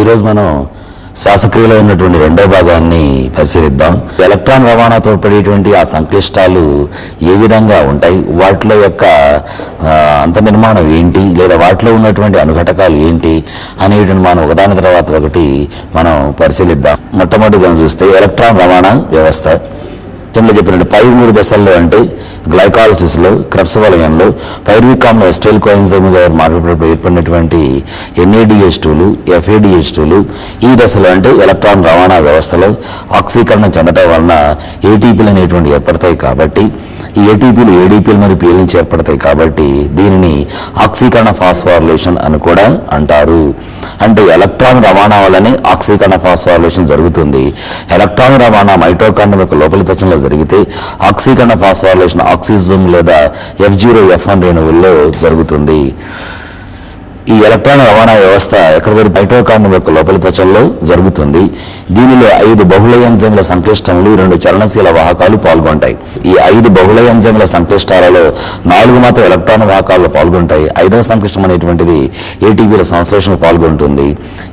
ఈరోజు మనం శ్వాసక్రియలో ఉన్నటువంటి రెండో భాగాన్ని పరిశీలిద్దాం. ఎలక్ట్రాన్ రవాణాతో పడేటువంటి ఆ సంక్లిష్టాలు ఏ విధంగా ఉంటాయి, వాటిలో యొక్క అంతర్నిర్మాణం ఏంటి, లేదా వాటిలో ఉన్నటువంటి అనుఘటకాలు ఏంటి అనేటువంటి మనం ఒకదాని తర్వాత ఒకటి మనం పరిశీలిద్దాం. మొట్టమొదటిగా చూస్తే ఎలక్ట్రాన్ రవాణా వ్యవస్థ. ఇందులో చెప్పినట్టు పై 3 దశల్లో అంటే గ్లైకాలసిస్లో, క్రెబ్స్ వలయంలో, పైరువిక్ ఆమ్ల ఎస్టైల్ కోఎంజైమ్గా మార్పడినప్పుడు ఏర్పడినటువంటి NADH2లు, FADH2లు ఈ దశలో అంటే ఎలక్ట్రాన్ రవాణా వ్యవస్థలో ఆక్సీకరణం చెందడం వలన ATPలు అనేటువంటి ఏర్పడతాయి. కాబట్టి ఈ ATPలు ADPలు మరియు PL నుంచి ఏర్పడతాయి. కాబట్టి దీనిని ఆక్సీకరణ ఫాస్ఫోరిలేషన్ అని కూడా అంటారు. అంటే ఎలక్ట్రాన్ రవాణా వల్లనే ఆక్సీకరణ ఫాస్ఫోరిలేషన్ జరుగుతుంది. ఎలక్ట్రాన్ రవాణా మైటోకాండ్రియం యొక్క లోపలి త్వచంలో జరిగితే ఆక్సీకరణ ఫాస్ఫోరిలేషన్ ఆక్సిజోమ్ లేదా F0F1 రేణువుల్లో జరుగుతుంది. ఈ ఎలక్ట్రాన్ రవాణా వ్యవస్థ ఎక్కడ జరుగుతుంది? మైటోకాండ్రియం యొక్క లోపలి త్వచంలో జరుగుతుంది. దీనిలో 5 బహుళ ఎంజైమ్ల సంక్లిష్టములు, 2 చలనశీల వాహకాలు పాల్గొంటాయి. ఈ 5 బహుళ ఎంజైమ్ల సంక్లిష్టాలలో 4 మాత్రం ఎలక్ట్రాన్ వాహకాల్లో పాల్గొంటాయి. 5వ సంక్లిష్టం అనేటువంటిది ATPల సంశ్లేషణకు పాల్గొంటుంది.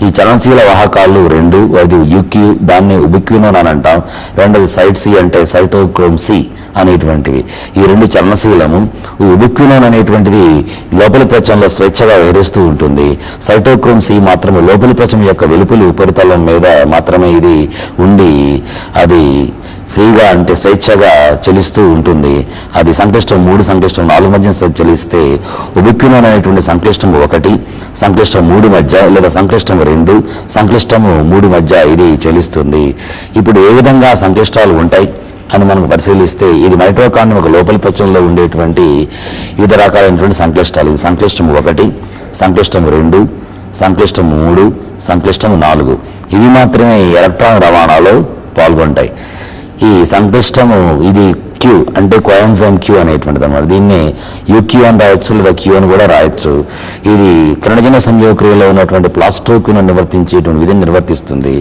ఈ చలనశీల వాహకాలు 2, అది యుక్యూ, దాన్ని ఉబిక్వినోన్ అని అంటాం. రెండోది సైట్ C అంటే సైటోక్రోమ్ C అనేటువంటివి. ఈ 2 చలనశీలము. ఈ ఉబిక్వినోన్ అనేటువంటిది లోపలి త్వచంలో స్వేచ్ఛగా విహరిస్తూ ఉంటుంది. సైటోక్రోమ్ C మాత్రమే లోపలి త్వచం యొక్క వెలుపలి ఉపరితలం మీద మాత్రమే ఇది ఉండి అది ఫ్రీగా అంటే స్వేచ్ఛగా చలిస్తూ ఉంటుంది. అది సంక్లిష్టం 3, సంక్లిష్టం 4 మధ్య చలిస్తే ఉబిక్వినోన్ అనేటువంటి సంక్లిష్టం 1, సంక్లిష్టం 3 మధ్య లేదా సంక్లిష్టం 2, సంక్లిష్టము 3 మధ్య ఇది చలిస్తుంది. ఇప్పుడు ఏ విధంగా సంక్లిష్టాలు ఉంటాయి అని మనం పరిశీలిస్తే ఇది మైటోకాండ్రియం ఒక లోపలి త్వచంలో ఉండేటువంటి వివిధ రకాలైనటువంటి సంక్లిష్టాలు. ఇది సంక్లిష్టం 1, సంక్లిష్టం 2, సంక్లిష్టం 3, సంక్లిష్టం 4 ఇవి మాత్రమే ఎలక్ట్రాన్ రవాణాలో పాల్గొంటాయి. ఈ సంక్లిష్టము ఇది Q అంటే కోఎంజైమ్ Q అనేటువంటిది అన్నమాట. దీన్ని UQ అని రాయొచ్చు లేదా Q అని కూడా రాయొచ్చు. ఇది కిరణజన సంయోగక్రియలో ఉన్నటువంటి ప్లాస్టోక్విన్ నివర్తించేటువంటి విధిని నిర్వర్తిస్తుంది.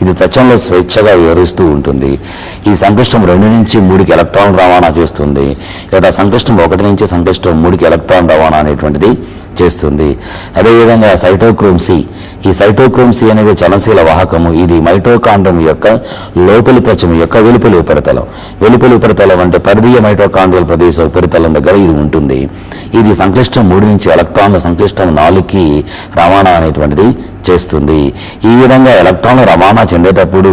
ఇది త్వచంలో స్వేచ్ఛగా వివరిస్తూ ఉంటుంది. ఈ సంక్లిష్టం 2 నుంచి 3కి ఎలక్ట్రాన్ రవాణా చేస్తుంది, లేదా సంక్లిష్టం 1 నుంచి సంక్లిష్టం 3కి ఎలక్ట్రాన్ రవాణా అనేటువంటిది చేస్తుంది. అదేవిధంగా సైటోక్రోమ్ C, ఈ సైటోక్రోమ్ C అనేది చలనశీల వాహకము. ఇది మైటోకాండ్రియం యొక్క లోపలి త్వచం యొక్క వెలుపలి ఉపరితలం. వెలుపలి ఉపరితలం అంటే పరిధీయ మైటోకాండ్రియల్ ప్రదేశ ఉపరితలం దగ్గర ఇది ఉంటుంది. ఇది సంక్లిష్టం 3 నుంచి ఎలక్ట్రాన్ల సంక్లిష్టం 4కి రవాణా అనేటువంటిది చేస్తుంది. ఈ విధంగా ఎలక్ట్రాన్లు రవాణా చెందేటప్పుడు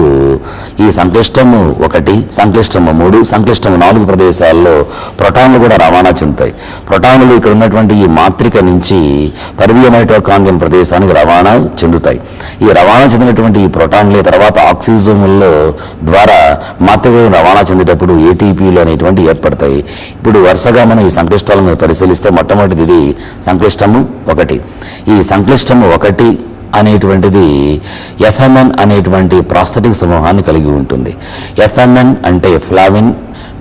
ఈ సంక్లిష్టము 1, సంక్లిష్టము 3, సంక్లిష్టము 4 ప్రదేశాల్లో ప్రోటాన్లు కూడా రవాణా చెందుతాయి. ప్రోటాన్లు ఇక్కడ ఉన్నటువంటి ఈ మాత్రిక నుంచి పరిధీయ మైటోకాండ్రియల్ ప్రదేశానికి రవాణా చెందుతాయి. ఈ రవాణా చెందినటువంటి ఈ ప్రోటాన్లే తర్వాత ఆక్సిజోముల ద్వారా మాత్రికలు రవాణా చెందేటప్పుడు ATPలు అనేటువంటి ఏర్పడతాయి. ఇప్పుడు వరుసగా మనం ఈ సంక్లిష్టాలను పరిశీలిస్తే మొట్టమొదటిది ఇది సంక్లిష్టము 1. ఈ సంక్లిష్టము 1 అనేటువంటిది FMN అనేటువంటి ప్రాస్థెటిక్ సమూహాన్ని కలిగి ఉంటుంది. FMN అంటే ఫ్లావిన్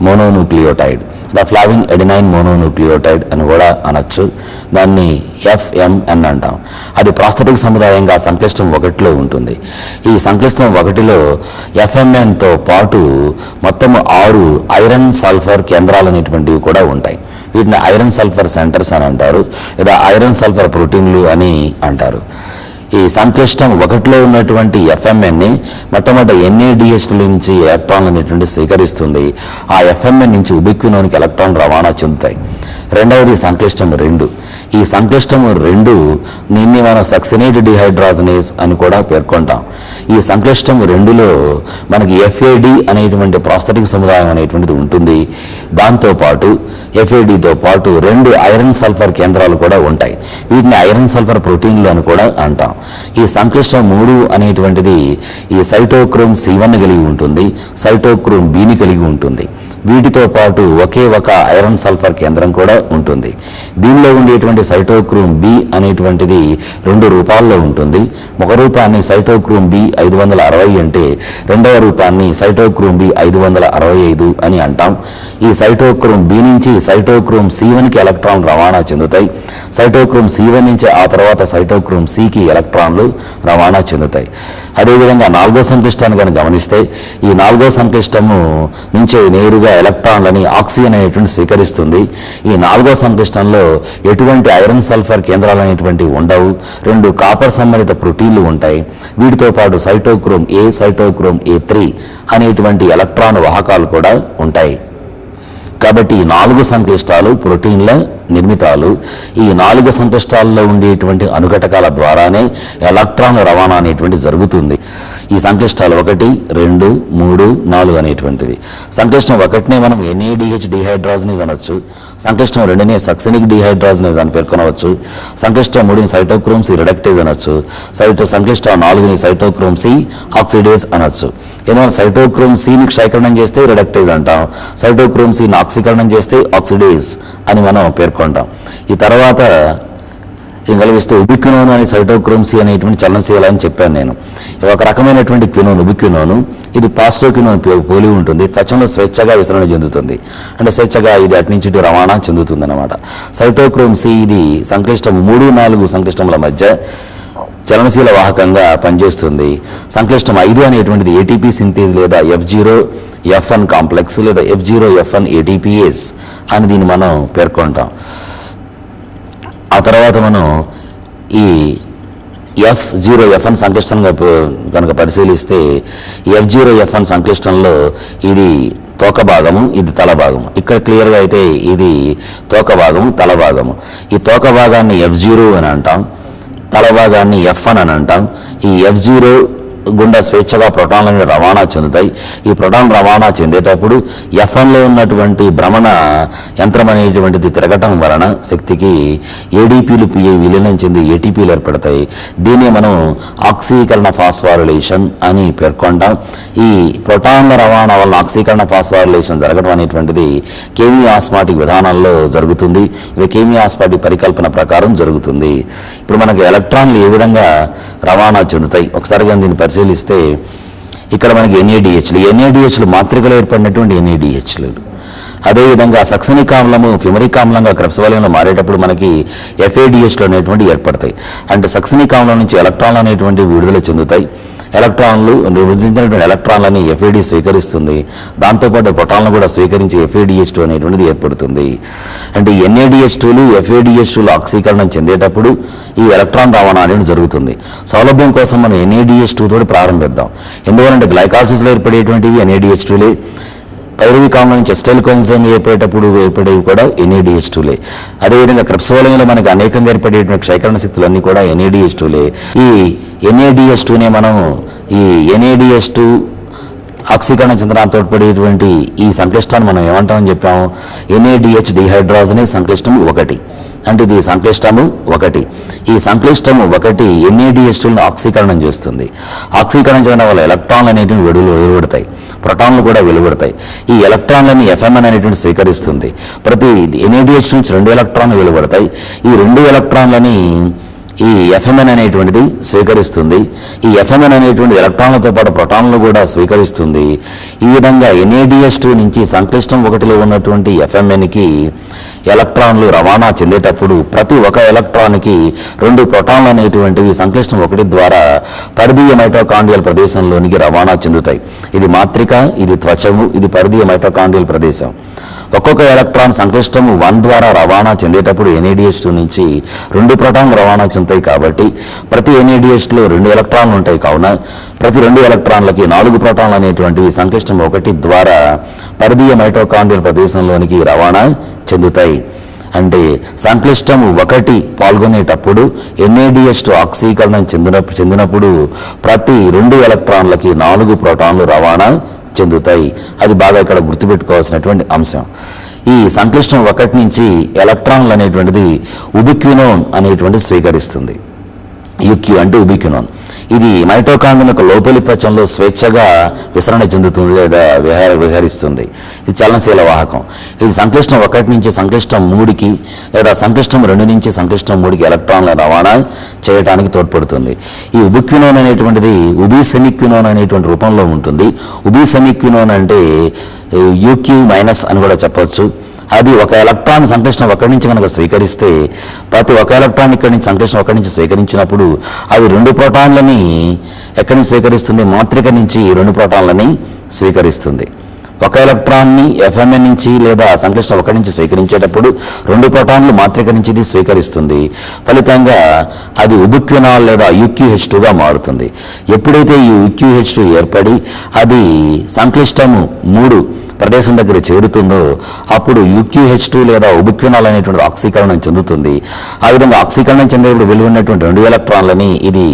మోనోన్యూక్లియోటైడ్, ఫ్లావిన్ ఎడినైన్ మోనోన్యూక్లియోటైడ్ అని కూడా అనొచ్చు. దాన్ని FMN అంటాం. అది ప్రాస్థెటిక్ సముదాయంగా సంక్లిష్టం 1లో ఉంటుంది. ఈ సంక్లిష్టం 1లో FMNతో పాటు మొత్తం 6 ఐరన్ సల్ఫర్ కేంద్రాలు అనేటువంటివి కూడా ఉంటాయి. వీటిని ఐరన్ సల్ఫర్ సెంటర్స్ అని అంటారు, లేదా ఐరన్ సల్ఫర్ ప్రోటీన్లు అని అంటారు. ఈ సంక్లిష్టం 1లో ఉన్నటువంటి FMNని మొట్టమొదటి NADH నుంచి ఎలక్ట్రాన్లు అనేటువంటి స్వీకరిస్తుంది. ఆ FMN నుంచి ఉబిక్వినోన్కి ఎలక్ట్రాన్ రవాణా చెందుతాయి. రెండవది సంక్లిష్టం 2. ఈ సంక్లిష్టం 2 దీన్ని మనం సక్సినేట్ డిహైడ్రాజనేస్ అని కూడా పేర్కొంటాం. ఈ సంక్లిష్టం 2లో మనకి FAD అనేటువంటి ప్రాస్థెటిక్ సముదాయం అనేటువంటిది ఉంటుంది. దాంతోపాటు FADతో పాటు 2 ఐరన్ సల్ఫర్ కేంద్రాలు కూడా ఉంటాయి. వీటిని ఐరన్ సల్ఫర్ ప్రోటీన్లు అని కూడా అంటాం. ఈ సంక్లిష్టం 3 అనేటువంటిది ఈ సైటోక్రోమ్ C1 కలిగి ఉంటుంది, సైటోక్రోమ్ Bని కలిగి ఉంటుంది. వీటితో పాటు ఒకే ఒక ఐరన్ సల్ఫర్ కేంద్రం కూడా ఉంటుంది. దీనిలో ఉండేటువంటి సైటోక్రోమ్ B అనేటువంటిది 2 రూపాల్లో ఉంటుంది. ఒక రూపాన్ని సైటోక్రోమ్ B 560 అంటే రెండవ రూపాన్ని సైటోక్రోమ్ B 565 అని అంటాం. ఈ సైటోక్రోమ్ B నుంచి సైటోక్రోమ్ C1కి ఎలక్ట్రాన్ రవాణా చెందుతాయి. సైటోక్రోమ్ C1 నుంచి ఆ తర్వాత సైటోక్రోమ్ Cకి ఎలక్ట్రాన్లు రవాణా చెందుతాయి. అదేవిధంగా 4వ సంక్లిష్టాన్ని కనుక గమనిస్తే ఈ 4వ సంక్లిష్టము నుంచే నేరుగా ఎలక్ట్రాన్లని ఆక్సిజన్ అనేటువంటి స్వీకరిస్తుంది. ఈ 4వ సంక్లిష్టంలో ఎటువంటి ఐరన్ సల్ఫర్ కేంద్రాలు అనేటువంటివి ఉండవు. 2 కాపర్ సంబంధిత ప్రోటీన్లు ఉంటాయి. వీటితో పాటు సైటోక్రోమ్ ఏ, సైటోక్రోమ్ ఏ3 అనేటువంటి ఎలక్ట్రాన్ వాహకాలు కూడా ఉంటాయి. కాబట్టి ఈ 4 సంక్లిష్టాలు ప్రోటీన్ల నిర్మితాలు. ఈ 4 సంక్లిష్టాల్లో ఉండేటువంటి అనుఘటకాల ద్వారానే ఎలక్ట్రాన్ల రవాణా అనేటువంటి జరుగుతుంది. ఈ సంక్లిష్టాలు 1, 2, 3, 4 అనేటువంటివి. సంక్లిష్టం 1నే మనం NADH డిహైడ్రాజినేజ్ అనొచ్చు. సంక్లిష్టం 2నే సక్సినిక్ డిహైడ్రాజినేజ్ అని పేర్కొనవచ్చు. సంక్లిష్టం 3ని సైటోక్రోమ్ సి రిడక్టేజ్ అనొచ్చు. సంక్లిష్టం 4ని సైటోక్రోమ్ సి ఆక్సిడేజ్ అనొచ్చు. ఎందుకంటే సైటోక్రోమ్ సిని క్షయకరణం చేస్తే రిడక్టేజ్ అంటాం, సైటోక్రోమ్ సిని ఆక్సీకరణం చేస్తే ఆక్సిడేజ్ అని మనం పేర్కొంటాం. ఈ తర్వాత కలిపిస్తే ఉబిక్వినోన్ అని సైటోక్రోమ్ సి అనేటువంటి చలనశీల అని చెప్పాను నేను. ఒక రకమైనటువంటి క్వినోన్ ఉబిక్వినోన్, ఇది పాస్టోక్వినోన్ పోలి ఉంటుంది. త్వచంలో స్వేచ్ఛగా విసరణ చెందుతుంది, అంటే స్వేచ్ఛగా ఇది అటు నుంచి ఇటు రవాణా చెందుతుంది అనమాట. సైటోక్రోమ్ సి ఇది సంక్లిష్టం 3, 4 సంక్లిష్టముల మధ్య చలనశీల వాహకంగా పనిచేస్తుంది. సంక్లిష్టం 5 అనేటువంటిది ఏటీపీ సింథేజ్ లేదా F0F1 కాంప్లెక్స్ లేదా F0F1 ATPase అని దీన్ని మనం పేర్కొంటాం. ఆ తర్వాత మనం ఈ F0F1 సంక్లిష్టంగా కనుక పరిశీలిస్తే F0F1 సంక్లిష్టంలో ఇది తోక భాగము, ఇది తల భాగము. ఇక్కడ క్లియర్గా అయితే ఇది తోక భాగము, తల భాగము. ఈ తోక భాగాన్ని F0 అని అంటాం, తల భాగాన్ని F1 అని అంటాం. ఈ F0 గుండా స్వేచ్ఛగా ప్రోటాన్లను రవాణా చెందుతాయి. ఈ ప్రోటాన్ రవాణా చెందేటప్పుడు F1లో ఉన్నటువంటి భ్రమణ యంత్రం అనేటువంటిది తిరగటం వలన శక్తికి ADPలు PI విలీనం చెంది ATPలు ఏర్పడతాయి. దీన్ని మనం ఆక్సీకరణ ఫాస్ఫారిలేషన్ అని పేర్కొంటాం. ఈ ప్రోటాన్ల రవాణా వలన ఆక్సీకరణ ఫాస్ఫారిలేషన్ జరగడం అనేటువంటిది కేమియాస్మాటిక్ విధానంలో జరుగుతుంది. ఇది కేమియాస్మాటిక్ పరికల్పన ప్రకారం జరుగుతుంది. ఇప్పుడు మనకు ఎలక్ట్రాన్లు ఏ విధంగా రవాణా చెందుతాయి ఒకసారిగా దీన్ని పరిశీలిస్తే ఇక్కడ మనకి NADHలు మాత్రికలో ఏర్పడినటువంటి NADHలు. అదేవిధంగా సక్సనిక్ ఆమ్లము ఫిమరిక్ ఆమ్లంగా క్రెబ్స్ వలయంలో మారేటప్పుడు మనకి FADHలు అనేటువంటి ఏర్పడతాయి. అంటే సక్సనిక్ ఆమ్లం నుంచి ఎలక్ట్రాన్లు అనేటువంటి విడుదల చెందుతాయి. ఎలక్ట్రాన్లు విభజించినటువంటి ఎలక్ట్రాన్లని FAD స్వీకరిస్తుంది. దాంతోపాటు ప్రోటాన్లు కూడా స్వీకరించి FADH2 అనేటువంటిది ఏర్పడుతుంది. అంటే NADH2లు FADH2లు ఆక్సీకరణం చెందేటప్పుడు ఈ ఎలక్ట్రాన్ రవాణా అనేది జరుగుతుంది. సౌలభ్యం కోసం మనం NADH2 తోటి ప్రారంభిద్దాం. ఎందువలంటే గ్లైకాసిస్లో ఏర్పడేటువంటివి NADH2లే. పైరువిక్ ఆమ్లం నుంచి అసిటైల్ కోఎంజైమ్ ఏర్పడేవి కూడా NADH2లే. అదేవిధంగా క్రెబ్స్ వలయంలో మనకి అనేకంగా ఏర్పడేటువంటి క్షయకరణ శక్తులన్నీ కూడా NADH2లే. ఈ NADH2నే మనం ఈ NADH2 ఆక్సీకరణ చెందడానికి తోడ్పడేటువంటి ఈ సంక్లిష్టాన్ని మనం ఏమంటామని చెప్పాము? NADH డిహైడ్రాజినేజ్ సంక్లిష్టం 1. అంటే ఇది సంక్లిష్టము 1. ఈ సంక్లిష్టము 1 NADH2లను ఆక్సీకరణం చేస్తుంది. ఆక్సీకరణ చేయడం వల్ల ఎలక్ట్రాన్లు అనేటువంటి వెలువడతాయి, ప్రోటాన్లు కూడా వెలువడతాయి. ఈ ఎలక్ట్రాన్లని FMN అనేటువంటి స్వీకరిస్తుంది. ప్రతి NADH నుంచి 2 ఎలక్ట్రాన్లు వెలువడతాయి. ఈ 2 ఎలక్ట్రాన్లని ఈ FMN అనేటువంటిది స్వీకరిస్తుంది. ఈ FMN అనేటువంటి ఎలక్ట్రాన్లతో పాటు ప్రోటాన్లు కూడా స్వీకరిస్తుంది. ఈ విధంగా NADH2 నుంచి సంక్లిష్టం 1లో ఉన్నటువంటి FMNకి ఎలక్ట్రాన్లు రవాణా చెందేటప్పుడు ప్రతి ఒక ఎలక్ట్రాన్కి 2 ప్రోటాన్లు అనేటువంటివి సంక్లిష్టం 1 ద్వారా పరిధీయ మైటోకాండ్రియల్ ప్రదేశంలోనికి రవాణా చెందుతాయి. ఇది మాత్రిక, ఇది త్వచము, ఇది పరిధీయ మైటోకాండ్రియల్ ప్రదేశం. ఒక్కొక్క ఎలక్ట్రాన్ సంక్లిష్టము 1 ద్వారా రవాణా చెందేటప్పుడు NADH2 నుంచి 2 ప్రోటాన్లు రవాణా చెందుతాయి. కాబట్టి ప్రతి NADHలో 2 ఎలక్ట్రాన్లు ఉంటాయి. కావున ప్రతి 2 ఎలక్ట్రాన్లకి 4 ప్రోటాన్లు అనేటువంటివి సంక్లిష్టం 1 ద్వారా పరిధీయ మైటోకాండ్రియల్ ప్రదేశంలోనికి రవాణా చెందుతాయి. అంటే సంక్లిష్టం 1 పాల్గొనేటప్పుడు NADH2 ఆక్సీకరణం చెందినప్పుడు ప్రతి 2 ఎలక్ట్రాన్లకి 4 ప్రోటాన్లు రవాణా చెందుతాయి. అది బాగా ఇక్కడ గుర్తుపెట్టుకోవాల్సినటువంటి అంశం. ఈ సంక్లిష్టం 1 నుంచి ఎలక్ట్రాన్లు అనేటువంటిది ఉబిక్వినోన్ అనేటువంటిది స్వీకరిస్తుంది. UQ అంటే ఉబిక్వినోన్. ఇది మైటోకాండ్రియం యొక్క లోపలి త్వచంలో స్వేచ్ఛగా విసరణ చెందుతుంది లేదా విహరిస్తుంది. ఇది చలనశీల వాహకం. ఇది సంక్లిష్టం 1 నుంచి సంక్లిష్టం 3కి లేదా సంక్లిష్టం 2 నుంచి సంక్లిష్టం 3కి ఎలక్ట్రాన్ల రవాణా చేయడానికి తోడ్పడుతుంది. ఈ ఉబిక్వినోన్ అనేటువంటిది ఉబిసెమిక్వినోన్ అనేటువంటి రూపంలో ఉంటుంది. ఉబిసెమిక్వినోన్ అంటే UQ- అని కూడా చెప్పవచ్చు. అది ఒక ఎలక్ట్రాన్ సంక్లిష్టం 1 నుంచి కనుక స్వీకరిస్తే ప్రతి ఒక ఎలక్ట్రాన్ ఇక్కడి నుంచి సంక్లిష్టం 1 నుంచి స్వీకరించినప్పుడు అది 2 ప్రోటాన్లని ఎక్కడి నుంచి స్వీకరిస్తుంది? మాత్రిక నుంచి 2 ప్రోటాన్లని స్వీకరిస్తుంది. ఒక ఎలక్ట్రాన్ని ఎఫ్ఎంఎన్ నుంచి లేదా సంక్లిష్టం 1 నుంచి స్వీకరించేటప్పుడు 2 ప్రోటాన్లు మాత్రిక నుంచి ఇది స్వీకరిస్తుంది. ఫలితంగా అది ఉబిక్వినాల్ లేదా UQH2గా మారుతుంది. ఎప్పుడైతే ఈ UQH2 ఏర్పడి అది సంక్లిష్టము 3 ప్రదేశం దగ్గర చేరుతుందో అప్పుడు UQH2 లేదా ఉబిక్వినాల్ అనేటువంటి ఆక్సీకరణం చెందుతుంది. ఆ విధంగా ఆక్సీకరణం చెందేప్పుడు వెలువ ఉన్నటువంటి 2 ఎలక్ట్రాన్లని ఇది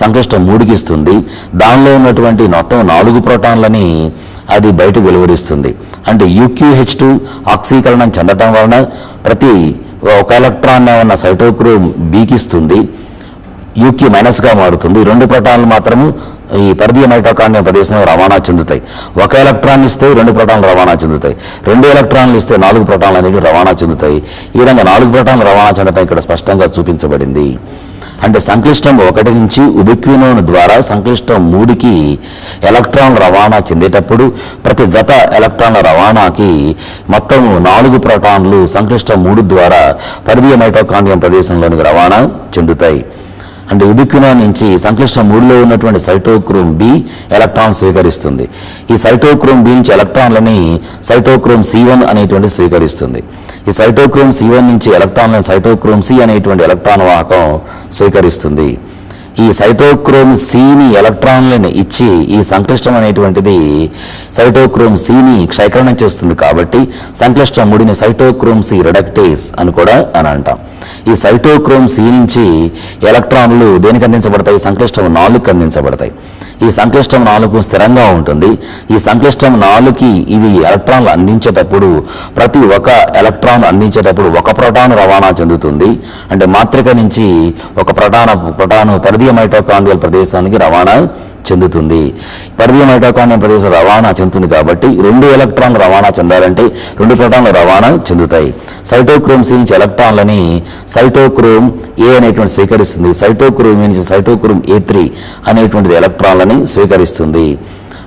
సంక్లిష్టం 3కి ఇస్తుంది. దానిలో ఉన్నటువంటి మొత్తం 4 ప్రోటాన్లని అది బయటకు వెలువరిస్తుంది. అంటే UQH2 ఆక్సీకరణం చెందటం వలన ప్రతి ఒక ఎలక్ట్రాన్ ఉన్న సైటోక్రోమ్ Bకి ఇస్తుంది, UK మైనస్గా మారుతుంది. 2 ప్రోటాన్లు మాత్రము ఈ పరిధీయ మైటోకాండ్రియం ప్రదేశంలో రవాణా చెందుతాయి. ఒక ఎలక్ట్రాన్ ఇస్తే 2 ప్రోటాన్లు రవాణా చెందుతాయి, 2 ఎలక్ట్రాన్లు ఇస్తే 4 ప్రోటాన్లు అనేవి రవాణా చెందుతాయి. ఈ విధంగా 4 ప్రోటాన్లు రవాణా చెందటం ఇక్కడ స్పష్టంగా చూపించబడింది. అంటే సంక్లిష్టం 1 నుంచి ఉబిక్వినోన్ ద్వారా సంక్లిష్టం 3కి ఎలక్ట్రాన్లు రవాణా చెందేటప్పుడు ప్రతి జత ఎలక్ట్రాన్ల రవాణాకి మొత్తం 4 ప్రోటాన్లు సంక్లిష్టం 3 ద్వారా పరిధీయ మైటోకాండ్రియం ప్రదేశంలోనికి రవాణా చెందుతాయి. అంటే ఉబిక్వినోన్ నుంచి సంక్లిష్టం 3లో ఉన్నటువంటి సైటోక్రోమ్ B ఎలక్ట్రాన్ స్వీకరిస్తుంది. ఈ సైటోక్రోమ్ B నుంచి ఎలక్ట్రాన్లని సైటోక్రోమ్ C1 అనేటువంటి స్వీకరిస్తుంది. ఈ సైటోక్రోమ్ C1 నుంచి ఎలక్ట్రాన్లను సైటోక్రోమ్ C అనేటువంటి ఎలక్ట్రాన్ వాహకం స్వీకరిస్తుంది. ఈ సైటోక్రోమ్ Cని ఎలక్ట్రాన్లను ఇచ్చి ఈ సంక్లిష్టం అనేటువంటిది సైటోక్రోమ్ Cని క్షయకరణం చేస్తుంది. కాబట్టి సంక్లిష్టం 3ని సైటోక్రోమ్ C రిడక్టేస్ అని కూడా అని అంటాం. ఈ సైటోక్రోమ్ C నుంచి ఎలక్ట్రాన్లు దేనికి అందించబడతాయి? సంక్లిష్టం 4కి అందించబడతాయి. ఈ సంక్లిష్టం 4 స్థిరంగా ఉంటుంది. ఈ సంక్లిష్టం 4కి ఇది ఎలక్ట్రాన్లు అందించేటప్పుడు ప్రతి ఒక ఎలక్ట్రాన్ అందించేటప్పుడు 1 ప్రోటాన్ రవాణా చెందుతుంది. అంటే మాత్రిక నుంచి ఒక ప్రోటాను పరిధీయ మైటోకాండ్రియల్ ప్రదేశానికి రవాణా చెందుతుంది. పరిధీయ మైటోకాండ్రియం ప్రదేశం రవాణా చెందుతుంది కాబట్టి 2 ఎలక్ట్రాన్లు రవాణా చెందాలంటే 2 ప్రోటాన్లు రవాణా చెందుతాయి. సైటోక్రోమ్ C నుంచి ఎలక్ట్రాన్లని సైటోక్రోమ్ A అనేటువంటి స్వీకరిస్తుంది. సైటోక్రోమ్ A నుంచి సైటోక్రోమ్ A3 అనేటువంటిది ఎలక్ట్రాన్లని స్వీకరిస్తుంది.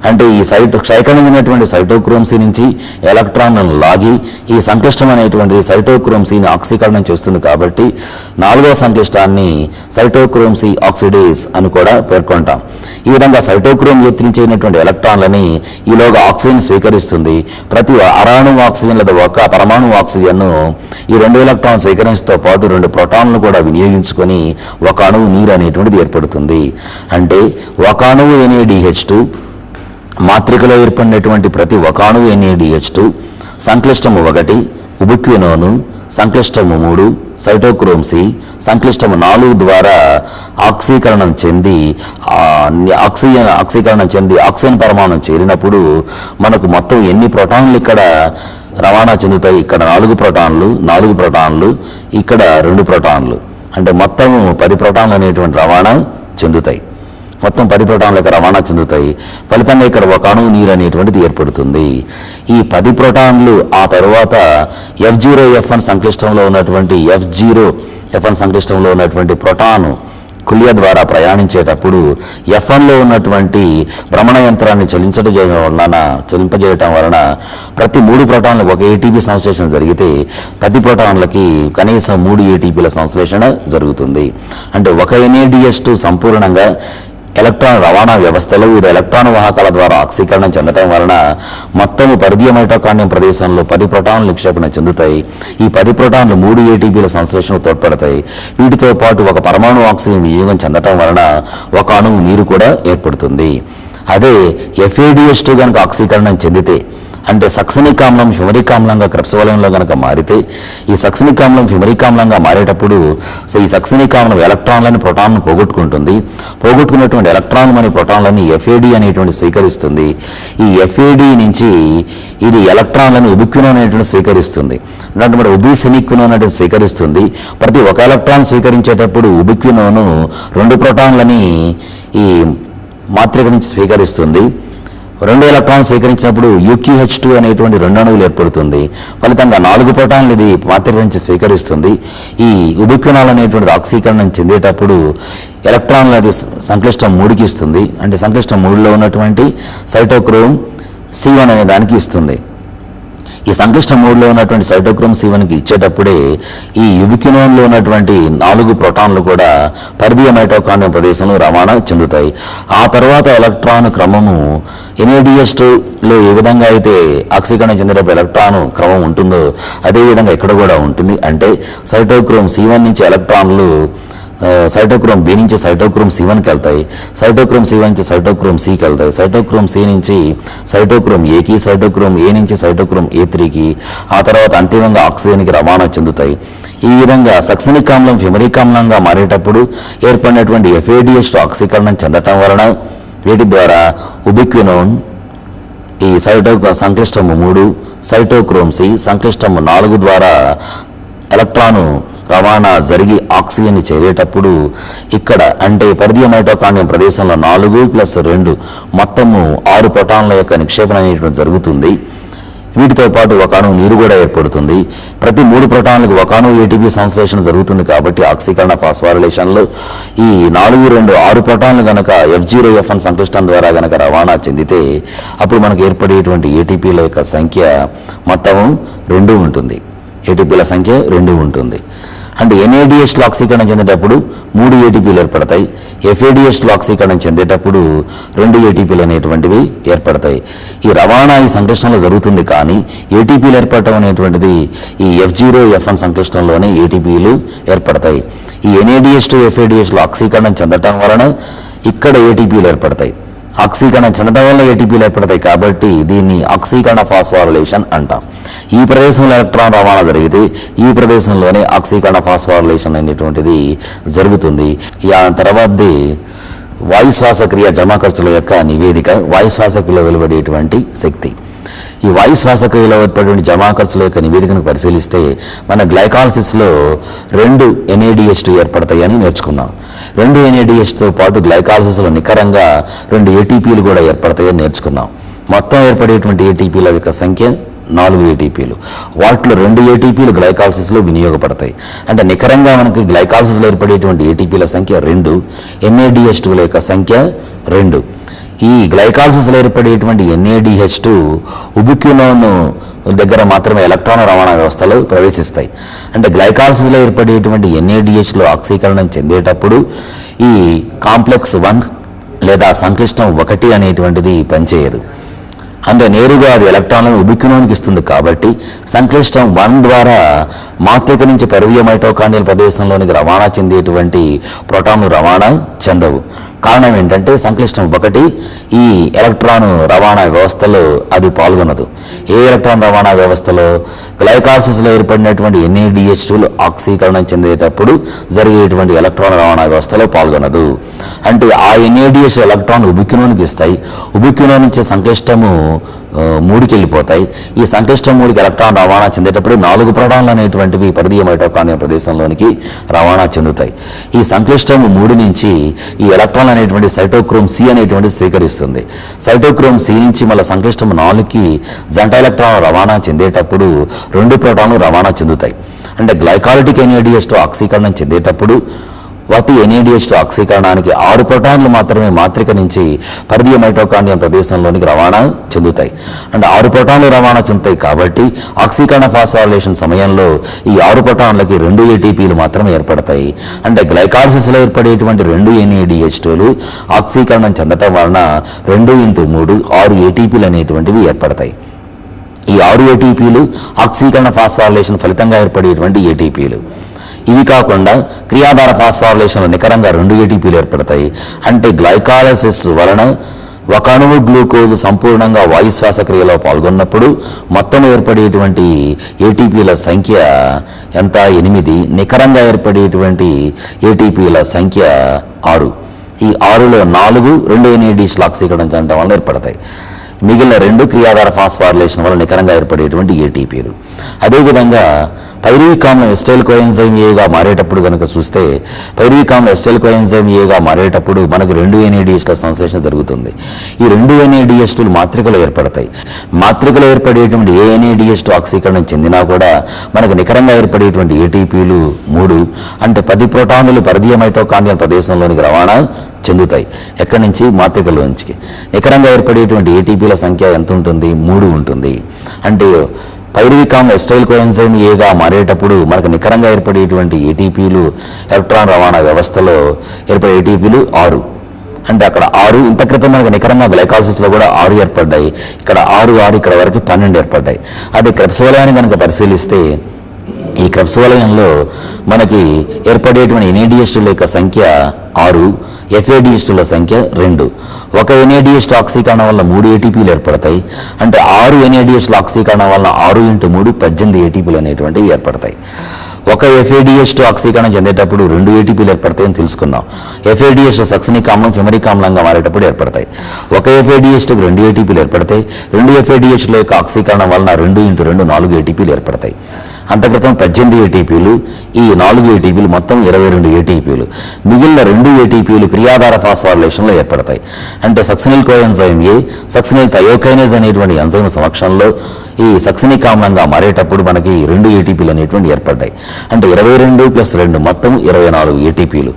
అంటే ఈ క్షయకరణం చెందినటువంటి సైటోక్రోమ్ C నుంచి ఎలక్ట్రాన్లను లాగి ఈ సంక్లిష్టం అనేటువంటి సైటోక్రోమ్ Cని ఆక్సీకరణం చేస్తుంది. కాబట్టి 4వ సంక్లిష్టాన్ని సైటోక్రోమ్ C ఆక్సిడేస్ అని కూడా పేర్కొంటాం. ఈ విధంగా సైటోక్రోమ్ A3 నుంచి అయినటువంటి ఎలక్ట్రాన్లని ఈలోగా ఆక్సిజన్ స్వీకరిస్తుంది. ప్రతి అణువు ఆక్సిజన్ లేదా ఒక పరమాణు ఆక్సిజన్ను ఈ 2 ఎలక్ట్రాన్ స్వీకరించడంతో పాటు 2 ప్రోటాన్లను కూడా వినియోగించుకొని ఒక అణువు నీరు అనేటువంటిది ఏర్పడుతుంది. అంటే ఒక అణువు NaDH2 మాత్రికలో ఏర్పడినటువంటి ప్రతి ఒక అణువు NaDH2 సంక్లిష్టము 1 ఉబిక్వినోను, సంక్లిష్టము 3 సైటోక్రోమ్ C, సంక్లిష్టము 4 ద్వారా ఆక్సీకరణం చెంది ఆక్సిజన్ పరమాణుం చేరినప్పుడు మనకు మొత్తం ఎన్ని ప్రోటాన్లు ఇక్కడ రవాణా చెందుతాయి? ఇక్కడ 4 ప్రోటాన్లు, ఇక్కడ 2 ప్రోటాన్లు, అంటే మొత్తం 10 ప్రోటాన్లు అనేటువంటి రవాణా చెందుతాయి. మొత్తం 10 ప్రోటాన్ల రవాణా చెందుతాయి. ఫలితంగా ఇక్కడ ఒక అణువు నీరు అనేటువంటిది ఏర్పడుతుంది. ఈ 10 ప్రోటాన్లు ఆ తరువాత F0F1 సంక్లిష్టంలో ఉన్నటువంటి ప్రోటాను కుల్య ద్వారా ప్రయాణించేటప్పుడు F1లో ఉన్నటువంటి భ్రమణ యంత్రాన్ని చలింపజేయటం వలన ప్రతి 3 ప్రోటాన్లకు ఒక ATP సంశ్లేషణ జరిగితే 10 ప్రోటాన్లకి కనీసం 3 ATPల సంశ్లేషణ జరుగుతుంది. అంటే ఒక NaDH2 సంపూర్ణంగా ఎలక్ట్రాన్ రవాణా వ్యవస్థలో వివిధ ఎలక్ట్రాన్ వాహకాల ద్వారా ఆక్సీకరణం చెందడం వలన మొత్తము పరిధీయ మైటోకాండ్రియం ప్రదేశంలో 10 ప్రోటాన్లు నిక్షేపణ చెందుతాయి. ఈ 10 ప్రోటాన్లు 3 ATPల సంశ్లేషణకు తోడ్పడతాయి. వీటితో పాటు ఒక పరమాణు ఆక్సిజన్ వినియోగం చెందటం వలన ఒక అణువు నీరు కూడా ఏర్పడుతుంది. అదే FADH2 కనుక ఆక్సీకరణం చెందితే అంటే సక్సనిక్ ఆమ్లం హ్యూమరిక్ ఆమ్లంగా క్రెబ్స్ వలయంలో కనుక మారితే ఈ సక్సనిక్ ఆమ్లం హ్యూమరిక్ ఆమ్లంగా మారేటప్పుడు ఈ సక్సనిక్ ఆమ్లం ఎలక్ట్రాన్లను ప్రోటాన్లను పోగొట్టుకున్నటువంటి ఎలక్ట్రాన్లు మరియు ప్రోటాన్లని FAD అనేటువంటి స్వీకరిస్తుంది. ఈ FAD నుంచి ఇది ఎలక్ట్రాన్లను ఉబిక్వినోన్ అనేటువంటి స్వీకరిస్తుంది. అంటే ఉబిసినిక్వినోన్ అనేది స్వీకరిస్తుంది. ప్రతి ఒక ఎలక్ట్రాన్ స్వీకరించేటప్పుడు ఉబిక్వినోను 2 ప్రోటాన్లని ఈ మాత్రిక నుంచి స్వీకరిస్తుంది. 2 ఎలక్ట్రాన్ స్వీకరించినప్పుడు UQH2 అనేటువంటి 2 అణువులు ఏర్పడుతుంది. ఫలితంగా 4 ప్రోటాన్లు ఇది మాత్రిక నుంచి స్వీకరిస్తుంది. ఈ ఉబిక్వినాల్ అనేటువంటి ఆక్సీకరణం చెందేటప్పుడు ఎలక్ట్రాన్లు అది సంక్లిష్టం 3కి ఇస్తుంది. అంటే సంక్లిష్టం 3లో ఉన్నటువంటి సైటోక్రోమ్ C1 అనే దానికి ఇస్తుంది. ఈ సంక్లిష్ట మోడ్లో ఉన్నటువంటి సైటోక్రోమ్ C1కి ఇచ్చేటప్పుడే ఈ యుబిక్వినోన్లో ఉన్నటువంటి 4 ప్రోటాన్లు కూడా పరిధీయ మైటోకాండ్రియం ప్రదేశంలో రవాణా చెందుతాయి. ఆ తర్వాత ఎలక్ట్రాన్ క్రమము NADH2లో ఏ విధంగా అయితే ఆక్సీకరణ చెందేటప్పుడు ఎలక్ట్రాన్ క్రమం ఉంటుందో అదేవిధంగా ఇక్కడ కూడా ఉంటుంది. అంటే సైటోక్రోమ్ C1 నుంచి ఎలక్ట్రాన్లు సైటోక్రోమ్ B నుంచి సైటోక్రోమ్ C1కి వెళ్తాయి, సైటోక్రోమ్ C1 నుంచి సైటోక్రోమ్ Cకి వెళ్తాయి, సైటోక్రోమ్ C నుంచి సైటోక్రోమ్ Aకి, సైటోక్రోమ్ A నుంచి సైటోక్రోమ్ A3కి, ఆ తర్వాత అంతిమంగా ఆక్సిజన్కి రవాణా చెందుతాయి. ఈ విధంగా సక్సనిక్ ఆమ్లం ఫిమరిక్ ఆమ్లంగా మారేటప్పుడు ఏర్పడినటువంటి FADH2 ఆక్సీకరణం చెందటం వలన వీటి ద్వారా ఉబిక్వినోన్ ఈ సంక్లిష్టము 3 సైటోక్రోమ్ C సంక్లిష్టము 4 ద్వారా ఎలక్ట్రాను రవాణా జరిగి ఆక్సిజన్ చేరేటప్పుడు ఇక్కడ అంటే పరిధీయ మైటోకాండ్రియం ప్రదేశంలో 4+2 మొత్తము 6 ప్రోటాన్ల యొక్క నిక్షేపణ అనేటువంటి జరుగుతుంది. వీటితో పాటు ఒక అణువు నీరు కూడా ఏర్పడుతుంది. ప్రతి 3 ప్రోటాన్లకు ఒక అణువు ATP సంశ్లేషణ జరుగుతుంది. కాబట్టి ఆక్సీకరణ ఫాస్ఫోరిలేషన్లో ఈ 4, 2, 6 ప్రోటాన్లు కనుక F0F1 సంక్లిష్టం ద్వారా కనుక రవాణా చెందితే అప్పుడు మనకు ఏర్పడేటువంటి ATPల యొక్క సంఖ్య మొత్తము 2 ఉంటుంది. ATPల సంఖ్య 2 ఉంటుంది. అంటే NADH ఆక్సీకరణం చెందేటప్పుడు 3 ATPలు ఏర్పడతాయి, FADH ఆక్సీకరణం చెందేటప్పుడు 2 ATPలు అనేటువంటివి ఏర్పడతాయి. ఈ రవాణా ఈ సంక్లిష్టంలో జరుగుతుంది, కానీ ATPలు ఏర్పడటం అనేటువంటిది ఈ F0F1 సంక్లిష్టంలోనే ATPలు ఏర్పడతాయి. ఈ NADH2 FADH ఆక్సీకరణం చెందటం వలన ఇక్కడ ATPలు ఏర్పడతాయి. ఆక్సీకరణ చెందడం వల్ల ATPలు ఏర్పడతాయి కాబట్టి దీన్ని ఆక్సీకరణ ఫాస్ఫోరిలేషన్ అంటాం. ఈ ప్రదేశంలో ఎలక్ట్రాన్ రవాణా జరిగితే ఈ ప్రదేశంలోనే ఆక్సీకరణ ఫాస్ఫోరిలేషన్ అనేటువంటిది జరుగుతుంది. ఆ తర్వాతది వాయు శ్వాసక్రియ జమా ఖర్చుల యొక్క నివేదిక. వాయు శ్వాసక్రియలో వెలువడేటువంటి శక్తి. ఈ వాయు శ్వాసక్రియలో ఏర్పడే జమా ఖర్చుల యొక్క నివేదికను పరిశీలిస్తే మన గ్లైకాలసిస్లో 2 NADH2 ఏర్పడతాయని నేర్చుకున్నాం. 2 NADH2తో పాటు గ్లైకాలసిస్లో నికరంగా 2 ATPలు కూడా ఏర్పడతాయని నేర్చుకున్నాం. మొత్తం ఏర్పడేటువంటి ATPల యొక్క సంఖ్య 4 ATPలు. వాటిలో 2 ATPలు గ్లైకాలసిస్లో వినియోగపడతాయి. అంటే నికరంగా మనకి గ్లైకాలసిస్లో ఏర్పడేటువంటి ATPల సంఖ్య 2, NADH2ల యొక్క సంఖ్య 2. ఈ గ్లైకాలసిస్లో ఏర్పడేటువంటి NADH2 ఉబిక్వినోన్ దగ్గర మాత్రమే ఎలక్ట్రాన్ రవాణా వ్యవస్థలో ప్రవేశిస్తాయి. అంటే గ్లైకాలసిస్లో ఏర్పడేటువంటి NADHలో ఆక్సీకరణం చెందేటప్పుడు ఈ కాంప్లెక్స్ 1 లేదా సంక్లిష్టం 1 అనేటువంటిది పనిచేయదు. అంటే నేరుగా అది ఎలక్ట్రాన్లను ఉబిక్వినోన్కి ఇస్తుంది. కాబట్టి సంక్లిష్టం 1 ద్వారా మాత్రిక నుంచి పరిధీయ మైటోకాండ్రియల్ ప్రదేశంలోనికి రవాణా చెందేటువంటి ప్రోటాన్లు రవాణా చెందవు. కారణం ఏంటంటే సంక్లిష్టం 1 ఈ ఎలక్ట్రాన్ రవాణా వ్యవస్థలో అది పాల్గొనదు. ఏ ఎలక్ట్రాన్ రవాణా వ్యవస్థలో? గ్లైకాలసిస్లో ఏర్పడినటువంటి NADH2 ఆక్సీకరణం చెందేటప్పుడు జరిగేటువంటి ఎలక్ట్రాన్ రవాణా వ్యవస్థలో పాల్గొనదు. అంటే ఆ NADH ఎలక్ట్రాన్ ఉబిక్వినోన్కి ఇస్తాయి. ఉబిక్వినోన్ నుంచి సంక్లిష్టము 3కి వెళ్ళిపోతాయి. ఈ సంక్లిష్టం 3కి ఎలక్ట్రాన్ రవాణా చెందేటప్పుడు 4 ప్రోటాన్లు అనేటువంటివి పరిధీయ మైటోకాండ్రియం ప్రదేశంలోనికి రవాణా చెందుతాయి. ఈ సంక్లిష్టం 3 నుంచి ఈ ఎలక్ట్రాన్ అనేటువంటి సైటోక్రోమ్ C అనేటువంటి స్వీకరిస్తుంది. సైటోక్రోమ్ C నుంచి మళ్ళీ సంక్లిష్టం 4కి జంట ఎలక్ట్రాన్ రవాణా చెందేటప్పుడు 2 ప్రోటాన్లు రవాణా చెందుతాయి. అంటే గ్లైకాలిటిక్ NADH2 ఆక్సీకరణం చెందేటప్పుడు ప్రతి NADH2 ఆక్సీకరణానికి 6 ప్రోటాన్లు మాత్రమే మాత్రిక నుంచి పరిధీయ మైటోకాండ్రియం ప్రదేశంలోనికి రవాణా చెందుతాయి. అంటే 6 ప్రోటాన్లు రవాణా చెందుతాయి. కాబట్టి ఆక్సీకరణ ఫాస్ఫోరిలేషన్ సమయంలో ఈ 6 ప్రోటాన్లకి 2 ATPలు మాత్రమే ఏర్పడతాయి. అంటే గ్లైకాలసిస్లో ఏర్పడేటువంటి 2 NADH2లు ఆక్సీకరణం చెందటం వలన 2 × 3 6 ATPలు అనేటువంటివి ఏర్పడతాయి. ఈ 6 ATPలు ఆక్సీకరణ ఫాస్ఫోరిలేషన్ ఫలితంగా ఏర్పడేటువంటి ATPలు. ఇవి కాకుండా క్రియాధార ఫాస్ఫోరిలేషన్లో నికరంగా 2 ATPలు ఏర్పడతాయి. అంటే గ్లైకాలసిస్ వలన ఒక అణువు గ్లూకోజ్ సంపూర్ణంగా వాయు శ్వాసక్రియలో పాల్గొన్నప్పుడు మొత్తం ఏర్పడేటువంటి ATPల సంఖ్య ఎంత? 8. నికరంగా ఏర్పడేటువంటి ATPల సంఖ్య 6. ఈ 6లో 4 2 NADH ఆక్సీకరణం చెందడం వల్ల ఏర్పడతాయి. మిగిలిన 2 క్రియాధార ఫాస్ఫోరిలేషన్ వల్ల నికరంగా ఏర్పడేటువంటి ATPలు. అదేవిధంగా పైరువిక్ ఆమ్లం ఎస్టైల్ కోఎంజైమ్ ఏగా మారేటప్పుడు కనుక చూస్తే పైరువిక్ ఆమ్లం ఎస్టైల్ కోఎంజైమ్ ఏగా మారేటప్పుడు మనకు 2 NADHల సంశ్లేషణ జరుగుతుంది. ఈ 2 NADHలు మాత్రికలో ఏర్పడతాయి. మాత్రికలో ఏర్పడేటువంటి ఏ NADH ఆక్సీకరణం చెందినా కూడా మనకు నికరంగా ఏర్పడేటువంటి ATPలు 3. అంటే 10 ప్రోటాన్లు పరిధీయ మైటోకాండ్రియల్ ప్రదేశంలోనికి రవాణా చెందుతాయి. ఎక్కడి నుంచి? మాత్రికలోంచి. నికరంగా ఏర్పడేటువంటి ATPల సంఖ్య ఎంత ఉంటుంది? 3 ఉంటుంది. అంటే పైరువిక్ ఆమ్ల ఎస్టైల్ కోఎంజైమ్ ఏగా మారేటప్పుడు మనకు నికరంగా ఏర్పడేటువంటి ఏటీపీలు ఎలక్ట్రాన్ రవాణా వ్యవస్థలో ఏర్పడే ఏటీపీలు 6. అంటే అక్కడ 6, ఇంత క్రితం మనకి నికరంగా గ్లైకాలసిస్లో కూడా 6 ఏర్పడ్డాయి. ఇక్కడ 6 ఇక్కడ వరకు 12 ఏర్పడ్డాయి. అదే క్రెబ్స్ వలయాన్ని కనుక పరిశీలిస్తే ఈ క్రెబ్స్ వలయంలో మనకి ఏర్పడేటువంటి ఎన్ఏడిఎస్టుల యొక్క సంఖ్య 6, ఎఫ్ఏడిఎస్టుల సంఖ్య 2. ఒక ఎన్ఏడిఎస్ట్ ఆక్సీకరణం వల్ల 3 ఏటీపీలు ఏర్పడతాయి. అంటే 6 ఎన్ఏడిఎస్టుల ఆక్సీకరణం వల్ల 6 × 3 18 ఏటీపీలు అనేటువంటివి ఏర్పడతాయి. ఒక ఎఫ్ఏడిఎస్ట్ ఆక్సీకరణం చెందేటప్పుడు 2 ఏటీపీలు ఏర్పడతాయని తెలుసుకున్నాం. ఎఫ్ఏడిఎస్ట్ సక్సనిక్ ఆమ్లం ఫెమరిక్ ఆమ్లంగా మారేటప్పుడు ఏర్పడతాయి. ఒక ఎఫ్ఏడిఎస్ట్కి 2 ఏటీపీలు ఏర్పడతాయి. 2 ఎఫ్ఏడిఎస్ట్ల యొక్క ఆక్సీకరణం వలన 2 × 2 4 ఏటీపీలు ఏర్పడతాయి. అంతక్రితం 18 ఏటీపీలు, ఈ 4 ఏటీపీలు మొత్తం 22 ఏటీపీలు. మిగిలిన 2 ఏటీపీలు క్రియాధార ఫాస్ఫారిలేషన్లో ఏర్పడతాయి. అంటే సక్సినిల్ కోఎంజైమ్ ఏ, సక్సినిల్ థయోకైనేజ్ అనేటువంటి ఎంజైమ్ సమక్షంలో ఈ సక్సినిక్ ఆమ్లంగా మారేటప్పుడు మనకి 2 ఏటీపీలు అనేటువంటి ఏర్పడ్డాయి. అంటే 22 + 2 మొత్తం 24 ఏటీపీలు.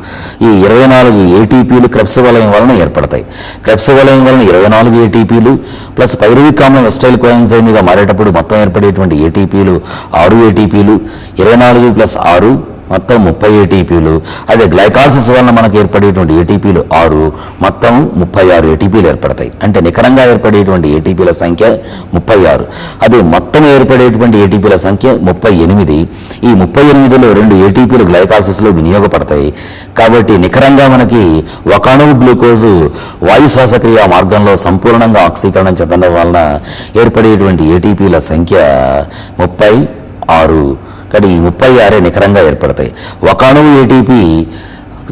ఈ 24 ఏటీపీలు క్రెబ్స్ వలయం వలన ఏర్పడతాయి. క్రెబ్స్ వలయం వలన 24 ఏటీపీలు ప్లస్ పైరువిక్ ఆమ్లం ఎస్టైల్ కోఎంజైమ్గా మారేటప్పుడు మొత్తం ఏర్పడేటువంటి ఏటీపీలు 6 ఏటీపీలు, 24 + 6 మొత్తం 30 ఏటీపీలు. అదే గ్లైకాలసిస్ వలన మనకు ఏర్పడేటువంటి ఏటీపీలు 6, మొత్తం 36 ఏటీపీలు ఏర్పడతాయి. అంటే నికరంగా ఏర్పడేటువంటి ఏటీపీల సంఖ్య 36. అదే మొత్తం ఏర్పడేటువంటి ఏటీపీల సంఖ్య 38. ఈ 38లో 2 ఏటీపీలు గ్లైకాలసిస్లో వినియోగపడతాయి. కాబట్టి నికరంగా మనకి ఒక అణువు గ్లూకోజు వాయు శ్వాసక్రియ మార్గంలో సంపూర్ణంగా ఆక్సీకరణం చెందడం వలన ఏర్పడేటువంటి ఏటీపీల సంఖ్య 36. కానీ ఈ 36 నికరంగా ఏర్పడతాయి. ఒక అణువు ఏటీపీ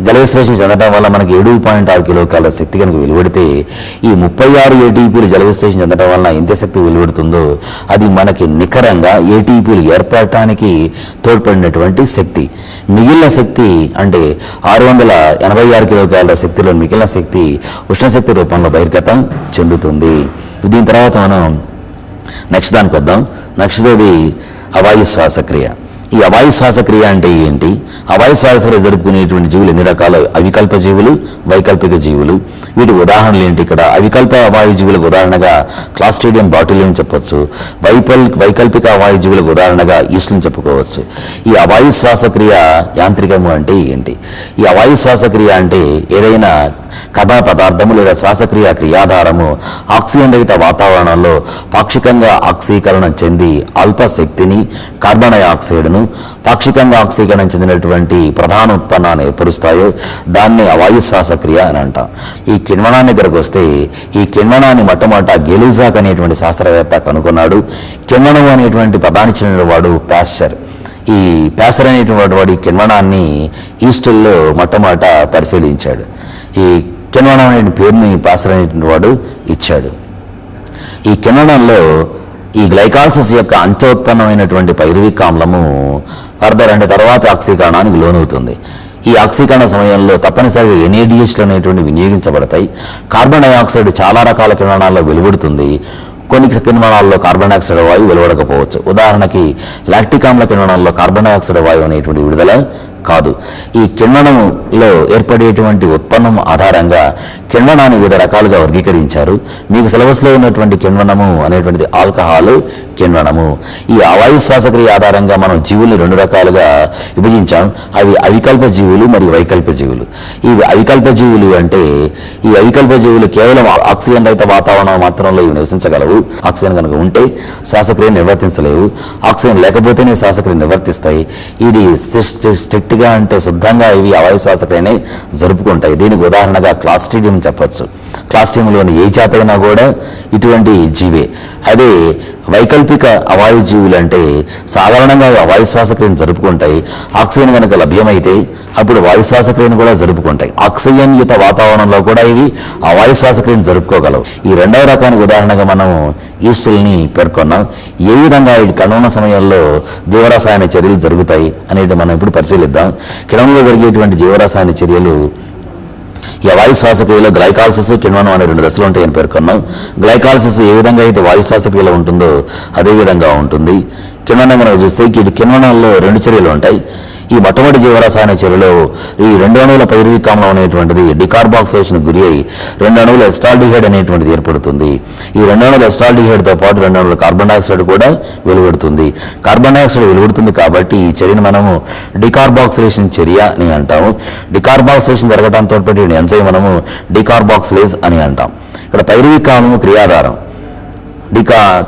జలవిశ్లేషణ చెందడం వల్ల మనకి 7.6 కిలోకాల శక్తి కనుక వెలువడితే ఈ 36 ఏటీపీలు జలవిశ్లేషణ చెందడం వల్ల ఎంత శక్తి వెలువడుతుందో అది మనకి నికరంగా ఏటీపీలు ఏర్పడటానికి తోడ్పడినటువంటి శక్తి. మిగిలిన శక్తి అంటే 686 కిలోకాల శక్తిలో మిగిలిన శక్తి ఉష్ణశక్తి రూపంలో బహిర్గతం చెందుతుంది. దీని తర్వాత మనం నెక్స్ట్ దానికి వద్దాం. నెక్స్ట్ది అవాయు శ్వాసక్రియ. ఈ అవాయు శ్వాసక్రియ అంటే ఏంటి? అవాయు శ్వాసక్రియ జరుపుకునేటువంటి జీవులు ఎన్ని రకాలు? అవికల్ప జీవులు, వైకల్పిక జీవులు. వీటి ఉదాహరణలు ఏంటి? ఇక్కడ అవికల్ప అవాయు జీవులకు ఉదాహరణగా క్లాస్ట్రీడియం బాటిలియం చెప్పొచ్చు. వైకల్పిక అవాయు జీవులకు ఉదాహరణగా ఈస్ట్లను చెప్పుకోవచ్చు. ఈ అవాయు శ్వాసక్రియ యాంత్రికము అంటే ఏంటి? ఈ అవాయు శ్వాసక్రియ అంటే ఏదైనా కర్బన పదార్థము లేదా శ్వాసక్రియ క్రియాధారము ఆక్సిజన్ రహిత వాతావరణంలో పాక్షికంగా ఆక్సీకరణం చెంది అల్ప శక్తిని కార్బన్ డయాక్సైడ్ను పాక్షికంగా ఆక్సీకరణం చెందినటువంటి ప్రధాన ఉత్పన్నాన్ని ఏర్పరుస్తాయో దాన్ని అవాయు శ్వాసక్రియ అని అంటాం. ఈ కిణ్వనాన్ని దగ్గరకు వస్తే ఈ కిణ్వనాన్ని మొట్టమొదట గెలూజాక్ అనేటువంటి శాస్త్రవేత్త కనుగొన్నాడు. కిణ్వనం అనేటువంటి పదాన్ని చెందిన వాడు ప్యాస్చర్. ఈ ప్యాస్చర్ అనేటువంటి వాడు ఈ కిణ్వనాన్ని ఈస్టుల్లో మొట్టమొదట పరిశీలించాడు. ఈ కిణ్వనం అనే పేరుని ప్యాస్చర్ అనేటువంటి వాడు ఇచ్చాడు. ఈ కిణ్వనంలో ఈ గ్లైకాలసిస్ యొక్క అంత్యోత్పన్నమైనటువంటి పైరువిక్ ఆమ్లము ఫర్దర్ అంటే తర్వాత ఆక్సీకరణానికి లోనవుతుంది. ఈ ఆక్సీకరణ సమయంలో తప్పనిసరిగా ఎన్ఏడిఎస్లు అనేటువంటి వినియోగించబడతాయి. కార్బన్ డయాక్సైడ్ చాలా రకాల కిణ్వనాల్లో వెలువడుతుంది. కొన్ని కిణ్వనాల్లో కార్బన్ డయాక్సైడ్ వాయువు వెలువడకపోవచ్చు. ఉదాహరణకి లాక్టిక్ ఆమ్ల కిణ్వనాల్లో కార్బన్ డయాక్సైడ్ వాయువు అనేటువంటి విడుదల కాదు. ఈ కిణ్వనంలో ఏర్పడేటువంటి ఉత్పన్నం ఆధారంగా కిణ్వనాన్ని వివిధ రకాలుగా వర్గీకరించారు. మీకు సిలబస్లో ఉన్నటువంటి కిణ్వనము అనేటువంటిది ఆల్కహాల్ కిణ్వనము. ఈ అవాయు శ్వాసక్రియ ఆధారంగా మనం జీవుల్ని 2 రకాలుగా విభజించాం. అవి అవికల్ప జీవులు మరియు వైకల్ప జీవులు. ఈ అవికల్ప జీవులు అంటే ఈ అవికల్ప జీవులు కేవలం ఆక్సిజన్ రహిత వాతావరణం మాత్రంలో ఇవి నివసించగలవు. ఆక్సిజన్ కనుక ఉంటే శ్వాసక్రియ నిర్వర్తించలేవు. ఆక్సిజన్ లేకపోతేనే శ్వాసక్రియ నిర్వర్తిస్తాయి. ఇది స్ట్రిక్ట్గా అంటే శుద్ధంగా ఇవి అవాయు శ్వాసక్రియనే జరుపుకుంటాయి. దీనికి ఉదాహరణగా క్లాస్ట్రీడియం చెప్పచ్చు. క్లాస్ట్రీడియంలోని ఏ జాతి అయినా కూడా ఇటువంటి జీవే. అదే వైకల్పిక అవాయు జీవులు అంటే సాధారణంగా అవాయు శ్వాసక్రియను జరుపుకుంటాయి. ఆక్సిజన్ కనుక లభ్యమైతే అప్పుడు వాయు శ్వాసక్రియను కూడా జరుపుకుంటాయి. ఆక్సిజన్ యుత వాతావరణంలో కూడా ఇవి అవాయు శ్వాసక్రియను జరుపుకోగలవు. ఈ 2వ రకానికి ఉదాహరణగా మనం ఈస్టుల్ని పేర్కొన్నాం. ఏ విధంగా ఈ కిణ్వన సమయంలో జీవరసాయన చర్యలు జరుగుతాయి అనేది మనం ఇప్పుడు పరిశీలిద్దాం. కిణ్వనంలో జరిగేటువంటి జీవరసాయన చర్యలు ఈ వాయు శ్వాసక్రియలో గ్లైకాలసిస్, కిణ్వనం అనే 2 దశలు ఉంటాయని పేర్కొన్నాం. గ్లైకాలసిస్ ఏ విధంగా అయితే వాయు శ్వాసక్రియలో ఉంటుందో అదే విధంగా ఉంటుంది. కిణ్వనం కనుక చూస్తే ఈ కిణ్వనంలో 2 చర్యలు ఉంటాయి. ఈ మొట్టమొదటి జీవరసాయన చర్యలో ఈ 2 అణువుల పైరువిక్ ఆమ్లం అనేటువంటిది డికార్బాక్సిలేషన్ గురి అయి 2 అణువుల ఎస్టాల్డిహైడ్ అనేటువంటిది ఏర్పడుతుంది. ఈ 2 అణువుల ఎస్టాల్డిహైడ్తో పాటు 2 అణువుల కార్బన్ డైఆక్సైడ్ కూడా వెలువడుతుంది. కార్బన్ డైఆక్సైడ్ వెలువడుతుంది కాబట్టి ఈ చర్యను మనము డికార్బాక్సిలేషన్ చర్య అని అంటాము. డికార్బాక్సిలేషన్ జరగడంతో పాటు ఎంజైమ్ మనము డికార్బాక్సిలేజ్ అని అంటాం. ఇక్కడ పైరువిక్ ఆమ్లము క్రియాధారం,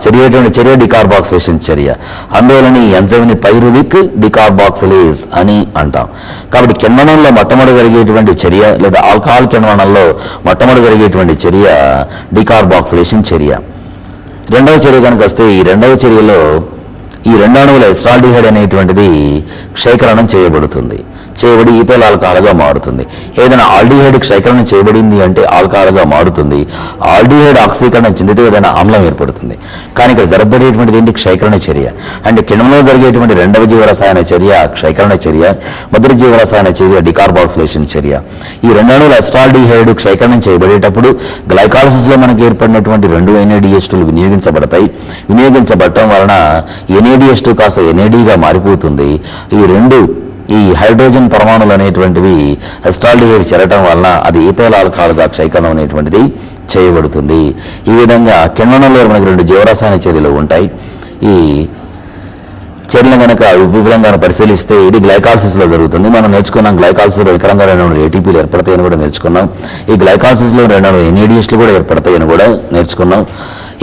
చర్య డికార్బాక్సిలేషన్ చర్య. అందువలన ఈ ఎంజైమ్ని పైరువిక్ డికార్బాక్సిలేజ్ అని అంటాం. కాబట్టి కిణ్వనంలో మొట్టమొదటి జరిగేటువంటి చర్య లేదా ఆల్కహాల్ కిణ్వనంలో మొట్టమొదటి జరిగేటువంటి చర్య డికార్బాక్సిలేషన్ చర్య. రెండవ చర్య కనుక వస్తే ఈ రెండవ చర్యలో ఈ 2 అణువుల ఎస్టాల్డిహైడ్ అనేటువంటిది క్షయకరణం చేయబడి ఈథైల్ ఆల్కహాల్గా మారుతుంది. ఏదైనా ఆల్డిహైడ్ క్షయకరణం చేయబడింది అంటే ఆల్కహాల్గా మారుతుంది. ఆల్డిహైడ్ ఆక్సీకరణం చెందితే ఏదైనా ఆమ్లం ఏర్పడుతుంది. కానీ ఇక్కడ జరగబడేటువంటిది ఏంటి? క్షయకరణ చర్య. అంటే కిణ్వంలో జరిగేటువంటి రెండవ జీవరసాయన చర్య క్షయకరణ చర్య, మొదటి జీవరసాయన చర్య డికార్బాక్సిలేషన్ చర్య. ఈ 2 అణువుల ఎస్టాల్డిహైడ్ క్షయకరణం చేయబడేటప్పుడు గ్లైకాలసిస్లో మనకి ఏర్పడినటువంటి 2 NADH2లు వినియోగించబడటం వలన NADH2 కాస్త NADగా మారిపోతుంది. ఈ హైడ్రోజన్ పరమాణులు అనేటువంటివి ఎస్టాల్డిహైడ్ చేరటం వలన అది ఈథైల్ ఆల్కహాల్గా క్షయకరణం అనేటువంటిది చేయబడుతుంది. ఈ విధంగా కిణ్వనంలో మనకి 2 జీవరసాయన చర్యలు ఉంటాయి. ఈ చర్యలు కనుక విపులంగా పరిశీలిస్తే ఇది గ్లైకాలసిస్లో జరుగుతుంది. మనం నేర్చుకున్నాం గ్లైకాలసిస్లో నికరంగా 2 ATPలు ఏర్పడతాయని కూడా నేర్చుకున్నాం. ఈ గ్లైకాలసిస్లో 2 NADHలు కూడా ఏర్పడతాయని కూడా నేర్చుకున్నాం.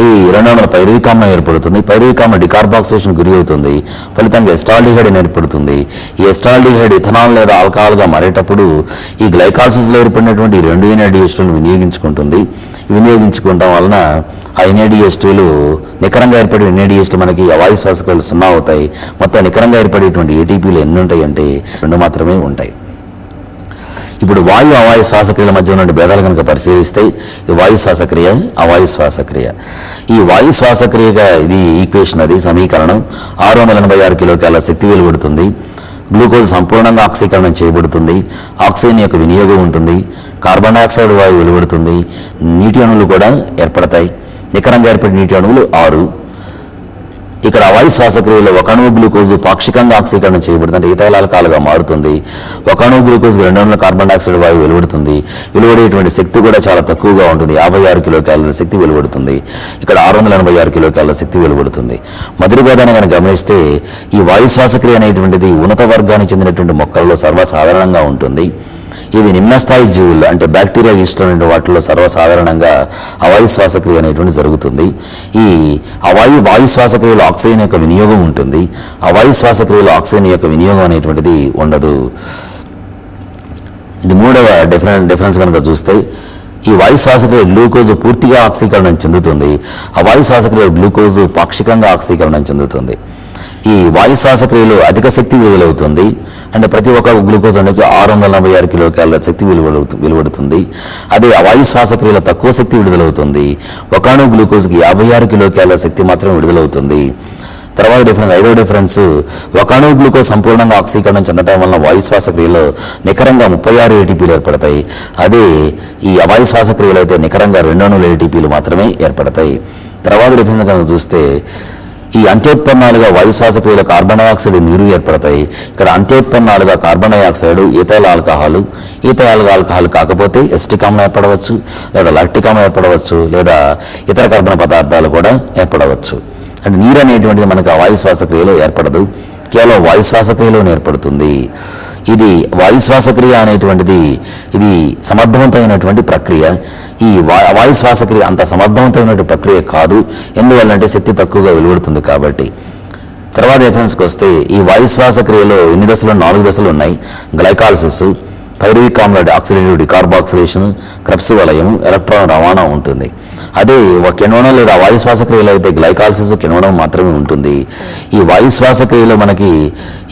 ఈ 2 అణువుల పైరువిక్ ఆమ్లం ఏర్పడుతుంది. పైరువిక్ ఆమ్లం డికార్బాక్సిలేషన్ గురి అవుతుంది. ఫలితంగా ఎస్టాల్డిహైడ్ ఏర్పడుతుంది. ఈ ఎస్టాల్డిహైడ్ ఇథనాల్ లేదా ఆల్కహాల్గా మారేటప్పుడు ఈ గ్లైకాలసిస్లో ఏర్పడినటువంటి 2 NADHలను వినియోగించుకోవడం వలన ఆ NADH2లు నికరంగా ఏర్పడే NADHలు మనకి అవాయు శ్వాసక్రియలు 0 అవుతాయి. మొత్తం నికరంగా ఏర్పడేటువంటి ATPలు ఎన్ని ఉంటాయి అంటే 2 మాత్రమే ఉంటాయి. ఇప్పుడు వాయు అవాయు శ్వాసక్రియల మధ్య ఉన్న భేదాలు కనుక పరిశీలిస్తే ఈ వాయు శ్వాసక్రియ, అవాయు శ్వాసక్రియ. ఈ వాయు శ్వాసక్రియగా ఇది ఈక్వేషన్, అది సమీకరణం. 686 కిలోకాల శక్తి వెలువడుతుంది. గ్లూకోజ్ సంపూర్ణంగా ఆక్సీకరణం చేయబడుతుంది. ఆక్సిజన్ యొక్క వినియోగం ఉంటుంది. కార్బన్ డైఆక్సైడ్ వాయువు వెలువడుతుంది. నీటి అణువులు కూడా ఏర్పడతాయి. నికరంగా ఏర్పడిన నీటి అణువులు 6. ఇక్కడ అవాయు శ్వాసక్రియలో 1 అణువు గ్లూకోజ్ పాక్షికంగా ఆక్సీకరణ చేయబడుతుంది, అంటే ఈథైల్ ఆల్కహాల్గా మారుతుంది. 1 అణువు గ్లూకోజ్ 2 అణువుల కార్బన్ డైఆక్సైడ్ వాయువు వెలువడుతుంది. వెలువడేటువంటి శక్తి కూడా చాలా తక్కువగా ఉంటుంది. 56 కిలోకాలరీల శక్తి వెలువడుతుంది. ఇక్కడ 686 కిలోకాలరీల శక్తి వెలువడుతుంది. మొదటి భేదాన్ని కనుక గమనిస్తే ఈ వాయు శ్వాసక్రియ అనేటువంటిది ఉన్నత వర్గానికి చెందినటువంటి మొక్కలలో సర్వసాధారణంగా ఉంటుంది. ఇది నిమ్నస్థాయి జీవుల్లో అంటే బ్యాక్టీరియా, ఈస్ట్ అనే వాటిలో సర్వసాధారణంగా అవాయు శ్వాసక్రియ అనేటువంటి జరుగుతుంది. ఈ వాయు శ్వాసక్రియలో ఆక్సిజన్ యొక్క వినియోగం ఉంటుంది. అవాయు శ్వాసక్రియలో ఆక్సిజన్ యొక్క వినియోగం అనేటువంటిది ఉండదు. ఇది మూడవ డిఫరెన్స్ కనుక చూస్తే ఈ వాయు శ్వాసక్రియ గ్లూకోజ్ పూర్తిగా ఆక్సీకరణం చెందుతుంది. అవాయు శ్వాసక్రియ గ్లూకోజ్ పాక్షికంగా ఆక్సీకరణం చెందుతుంది. ఈ వాయు శ్వాసక్రియలో అధిక శక్తి విడుదలవుతుంది. అంటే ప్రతి ఒక్క గ్లూకోజ్ అనేది 646 కిలోకాలరీల శక్తి వెలువడుతుంది. అదే అవాయు శ్వాసక్రియలో తక్కువ శక్తి విడుదలవుతుంది. 1 అణువు గ్లూకోజ్కి 56 కిలోకాలరీల శక్తి మాత్రమే విడుదలవుతుంది. తర్వాత ఐదవ డిఫరెన్స్ 1 అణువు గ్లూకోజ్ సంపూర్ణంగా ఆక్సీకరణం చెందడం వలన వాయు శ్వాసక్రియలో నికరంగా 36 ATPలు ఏర్పడతాయి. అదే ఈ అవాయు శ్వాసక్రియలో అయితే నికరంగా 2 అణువుల ATPలు మాత్రమే ఏర్పడతాయి. తర్వాత డిఫరెన్స్ కనుక చూస్తే ఈ అంత్యోత్పన్నాలుగా వాయు శ్వాసక్రియలో కార్బన్ డైఆక్సైడ్, నీరు ఏర్పడతాయి. ఇక్కడ అంత్యోత్పన్నాలుగా కార్బన్ డైఆక్సైడ్, ఈథైల్ ఆల్కహాల్ కాకపోతే ఎస్టిక్ ఆమ్లం ఏర్పడవచ్చు, లేదా లాక్టిక్ ఆమ్లం ఏర్పడవచ్చు, లేదా ఇతర కర్బన పదార్థాలు కూడా ఏర్పడవచ్చు. అంటే నీరు అనేటువంటిది మనకు వాయు శ్వాసక్రియలో ఏర్పడదు, కేవలం వాయు శ్వాసక్రియలోనే ఏర్పడుతుంది. ఇది వాయు శ్వాసక్రియ అనేటువంటిది ఇది సమర్థవంతమైనటువంటి ప్రక్రియ. ఈ వాయు శ్వాసక్రియ అంత సమర్థవంతమైన ప్రక్రియ కాదు. ఎందువల్లంటే శక్తి తక్కువగా వెలువడుతుంది కాబట్టి. తర్వాత డిఫరెన్స్కి వస్తే ఈ వాయు శ్వాసక్రియలో ఎన్ని దశలు? 4 దశలు ఉన్నాయి. గ్లైకాలసిస్, పైరువిక్ ఆమ్ల ఆక్సిడేటివ్ డికార్బాక్సిలేషన్, క్రెబ్స్ వలయం, ఎలక్ట్రాన్ రవాణా ఉంటుంది. అదే కిణ్వనం లేదా వాయు శ్వాసక్రియలో అయితే గ్లైకాలసిస్, కిణ్వనం మాత్రమే ఉంటుంది. ఈ వాయు శ్వాసక్రియలో మనకి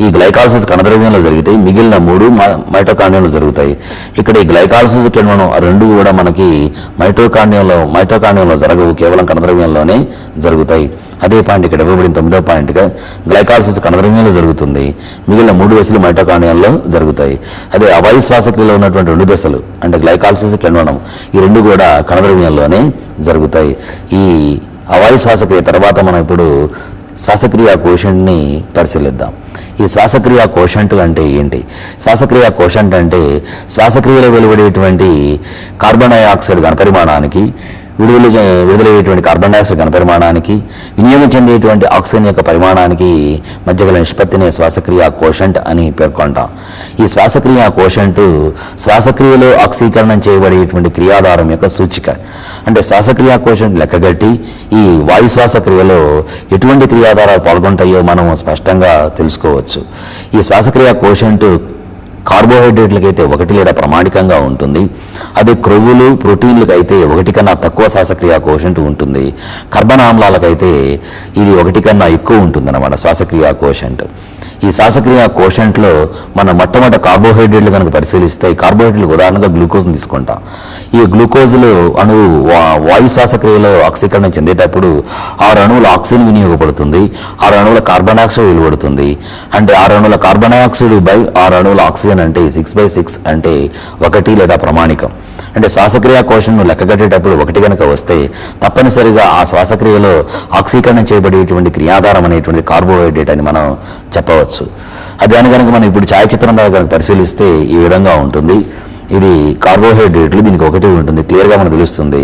ఈ గ్లైకాలసిస్ కణద్రవ్యంలో జరిగితే మిగిలిన 3 మైటోకాండ్రియంలో జరుగుతాయి. ఇక్కడ ఈ గ్లైకాలసిస్, కిణ్వనం ఆ 2 కూడా మనకి మైటోకాండ్రియంలో జరగవు, కేవలం కణద్రవ్యంలోనే జరుగుతాయి. అదే పాయింట్ ఇక్కడ ఇవ్వబడిన 9వ పాయింట్గా గ్లైకాలసిస్ కణద్రవ్యంలో జరుగుతుంది, మిగిలిన 3 దశలు మైటోకాండ్రియంలో జరుగుతాయి. అదే అవాయు శ్వాసక్రియలో ఉన్నటువంటి 2 దశలు అంటే గ్లైకాలసిస్, కిణ్వనం ఈ 2 కూడా కణద్రవ్యంలోనే జరుగుతాయి. ఈ అవాయు శ్వాసక్రియ తర్వాత మనం ఇప్పుడు శ్వాసక్రియ కోషంట్ని పరిశీలిద్దాం. ఈ శ్వాసక్రియ కోషంట్ అంటే ఏంటి? శ్వాసక్రియ కోషంట్ అంటే శ్వాసక్రియలో వెలువడేటువంటి కార్బన్ డయాక్సైడ్ ఘనపరిమాణానికి, విడుదలయ్యేటువంటి కార్బన్ డయాక్సైడ్ ఘనపరిమాణానికి, వినియోగం చెందేటువంటి ఆక్సిజన్ యొక్క పరిమాణానికి మధ్య గల నిష్పత్తినే శ్వాసక్రియ కోషంట్ అని పేర్కొంటాం. ఈ శ్వాసక్రియ కోషంట్ శ్వాసక్రియలో ఆక్సీకరణం చేయబడేటువంటి క్రియాధారం యొక్క సూచిక. అంటే శ్వాసక్రియ కోషంట్ లెక్కగట్టి ఈ వాయు శ్వాసక్రియలో ఎటువంటి క్రియాధారాలు పాల్గొంటాయో మనం స్పష్టంగా తెలుసుకోవచ్చు. ఈ శ్వాసక్రియ కోషంట్ కార్బోహైడ్రేట్లకు అయితే 1 లేదా ప్రామాణికంగా ఉంటుంది. అదే క్రొవ్వులు, ప్రోటీన్లకు అయితే 1 కన్నా తక్కువ శ్వాసక్రియ కోషంట్ ఉంటుంది. కర్బన ఆమ్లాలకైతే ఇది 1 కన్నా ఎక్కువ ఉంటుందన్నమాట శ్వాసక్రియ కోషంట్. ఈ శ్వాసక్రియ కోషంట్లో మన మొట్టమొదటి కార్బోహైడ్రేట్లు కనుక పరిశీలిస్తే, కార్బోహైడ్రేట్లకు ఉదాహరణగా గ్లూకోజ్ని తీసుకుంటాం. ఈ గ్లూకోజ్లో అణువు వాయు శ్వాసక్రియలో ఆక్సీకరణ చెందేటప్పుడు 6 అణువుల ఆక్సిజన్ వినియోగపడుతుంది, 6 అణువుల కార్బన్ డయాక్సైడ్ వెలువడుతుంది. అంటే 6 అణువుల కార్బన్ డయాక్సైడ్ బై 6 అణువుల ఆక్సిజన్ అంటే 6/6 అంటే 1 లేదా ప్రామాణికం. అంటే శ్వాసక్రియ కోశంను లెక్కగట్టేటప్పుడు 1 కనుక వస్తే తప్పనిసరిగా ఆ శ్వాసక్రియలో ఆక్సీకరణ చేయబడేటువంటి క్రియాధారం అనేటువంటి కార్బోహైడ్రేట్ అని మనం చెప్పవచ్చు. దాని కనుక మనం ఇప్పుడు ఛాయాచిత్రం ద్వారా కనుక పరిశీలిస్తే ఈ విధంగా ఉంటుంది. ఇది కార్బోహైడ్రేట్లు, దీనికి 1 ఉంటుంది, క్లియర్గా మనకు తెలుస్తుంది.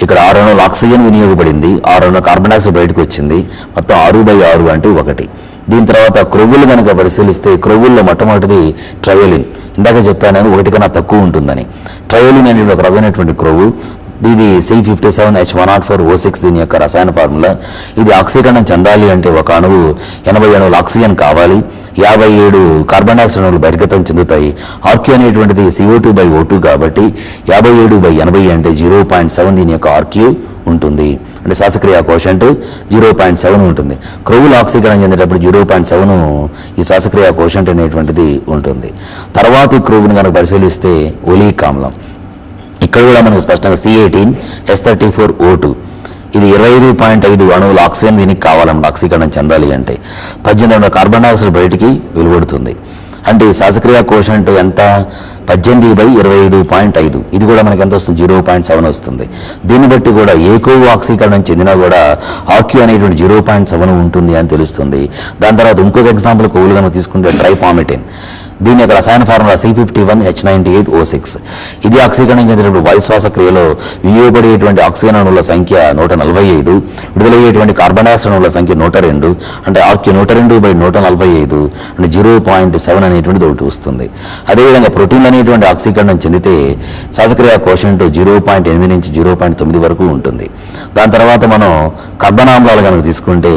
ఇక్కడ 6 అణువుల ఆక్సిజన్ వినియోగపడింది, 6 అణువుల కార్బన్ డయాక్సైడ్ బయటకు వచ్చింది, మొత్తం 6/6 అంటే 1. దీని తర్వాత క్రొవ్వులు కనుక పరిశీలిస్తే క్రొవ్వుల్లో మొట్టమొదటిది ట్రయోలిన్. ఇందాక చెప్పాను 1 కన్నా తక్కువ ఉంటుందని. ట్రయోలిన్ అనేది ఒక రకమైనటువంటి క్రొవ్వు. ఇది C57H104O6 దీని యొక్క రసాయన ఫార్ములా. ఇది ఆక్సీకరణం చెందాలి అంటే ఒక అణువు 80 అణువుల ఆక్సిజన్ కావాలి, 57 కార్బన్ డయాక్సైడ్ అణువులు బహిర్గతం చెందుతాయి. ఆర్క్యూ అనేటువంటిది CO2/O2 కాబట్టి 57/80 అంటే 0.7 దీని యొక్క ఆర్క్యూ ఉంటుంది. అంటే శ్వాసక్రియ కోషంట్ 0.7 ఉంటుంది. క్రొవ్వులు ఆక్సీకరణ చెందేటప్పుడు 0.7 ఈ శ్వాసక్రియ కోషంట్ అనేటువంటిది ఉంటుంది. తర్వాత ఈ క్రొవ్వుని కనుక పరిశీలిస్తే ఒలీక్ ఆమ్లం. ఇక్కడ కూడా మనకు స్పష్టంగా C18H34O2 ఇది 25.5 అణువుల ఆక్సిజన్ దీనికి కావాలన్నమాట ఆక్సీకరణం చెందాలి అంటే. 18 అణువుల కార్బన్ డయాక్సైడ్ బయటికి వెలువడుతుంది. అంటే ఈ శ్వాసక్రియ కోషంట్ ఎంత? 18/25. ఇది కూడా మనకి ఎంత వస్తుంది? 0.7 వస్తుంది. దీన్ని బట్టి కూడా ఏ కొవ్వు ఆక్సీకరణం చెందినా కూడా ఆర్క్యూ అనేటువంటి 0.7 ఉంటుంది అని తెలుస్తుంది. దాని తర్వాత ఇంకొక ఎగ్జాంపుల్ కొవ్వులు కనుక తీసుకుంటే ట్రైపామిటిన్. దీని యొక్క రసాయన ఫార్ములా C51H98O6. ఇది ఆక్సీకరణం చెందినప్పుడు వాయు శ్వాసక్రియలో వినియోగపడేటువంటి ఆక్సిజన్ అణువుల సంఖ్య 145, విడుదలయ్యేటువంటి కార్బన్ డయాక్సైడ్ అణువుల సంఖ్య 102. అంటే ఆర్క్యూ 102/145 అంటే 0.7 అనేటువంటిది ఒకటి వస్తుంది. అదేవిధంగా ప్రోటీన్లు అనేటువంటి ఆక్సీకరణం చెందితే శ్వాసక్రియ కోషంట్ 0.8 నుంచి 0.9 వరకు ఉంటుంది. దాని తర్వాత మనం కర్బనామ్లాలు కనుక తీసుకుంటే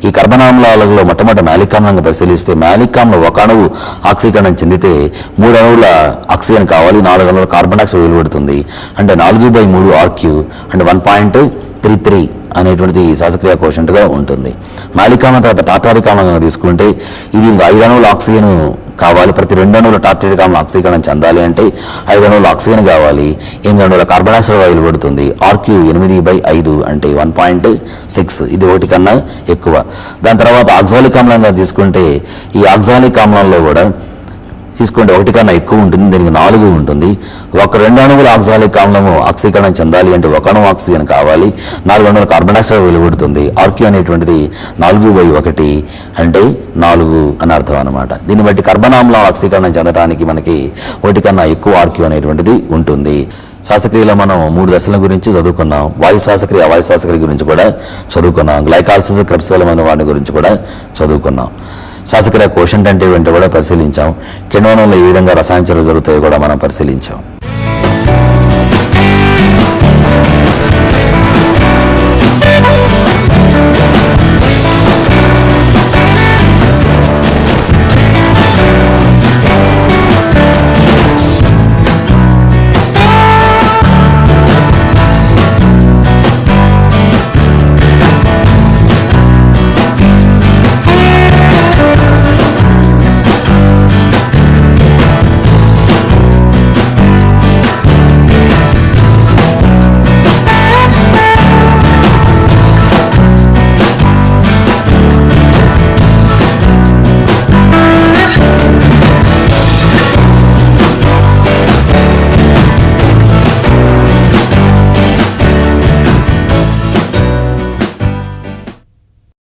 ఈ కర్బనామ్లాలలో మొట్టమొదటి మాలిక్ ఆమ్లంగా పరిశీలిస్తే మాలిక్ ఆమ్లం ఒక అణువు ఆక్సీకరణ చెందితే 3 అణువుల ఆక్సిజన్ కావాలి, 4 అణువుల కార్బన్ డయాక్సైడ్ వెలువడుతుంది. అంటే 4/3 ఆర్క్యూ అంటే 1.33 అనేటువంటిది శ్వాసక్రియ కోషంట్గా ఉంటుంది. మాలిక్ ఆమ్లం తర్వాత టార్టారిక్ ఆమ్లంగా తీసుకుంటే ఇది 5 అణువుల ఆక్సిజన్ కావాలి, ప్రతి 2 అణువుల టార్టారిక్ ఆమ్లం ఆక్సీకరణ చెందాలి అంటే 5 అణువుల ఆక్సిజన్ కావాలి, 8 అణువుల కార్బన్ డయాక్సైడ్ వెలువడుతుంది. ఆర్క్యూ 8/5 అంటే 1.6 ఇది 1 కన్నా ఎక్కువ. దాని తర్వాత ఆక్సాలిక్ ఆమ్లంగా తీసుకుంటే ఈ ఆక్సాలిక్ ఆమ్లంలో కూడా తీసుకుంటే 1 కన్నా ఎక్కువ ఉంటుంది, దీనికి 4 ఉంటుంది. 2 అణువుల ఆక్సాలిక్ ఆమ్లము ఆక్సీకరణ చెందాలి అంటే 1 అణువు ఆక్సిజన్ కావాలి, 4 అణువుల కార్బన్ డయాక్సైడ్ వెలువడుతుంది. ఆర్క్యూ అనేటువంటిది 4/1 అంటే 4 అని అర్థం అనమాట. దీన్ని బట్టి కర్బనామ్లం ఆక్సీకరణ చెందడానికి మనకి 1 కన్నా ఎక్కువ ఆర్క్యూ అనేటువంటిది ఉంటుంది. శ్వాసక్రియలో మనం 3 దశల గురించి చదువుకున్నాం. వాయు శ్వాసక్రియ, అవాయు శ్వాసక్రియ గురించి కూడా చదువుకున్నాం. గ్లైకాలసిస్, క్రెబ్సోలం వాటి గురించి కూడా చదువుకున్నాం. శ్వాసక్రియ కోషంట్ అంటే ఏంటో కూడా పరిశీలించాం. కిణ్వనంలో ఏ విధంగా రసాయన చర్యలు జరుగుతాయో కూడా మనం పరిశీలించాం.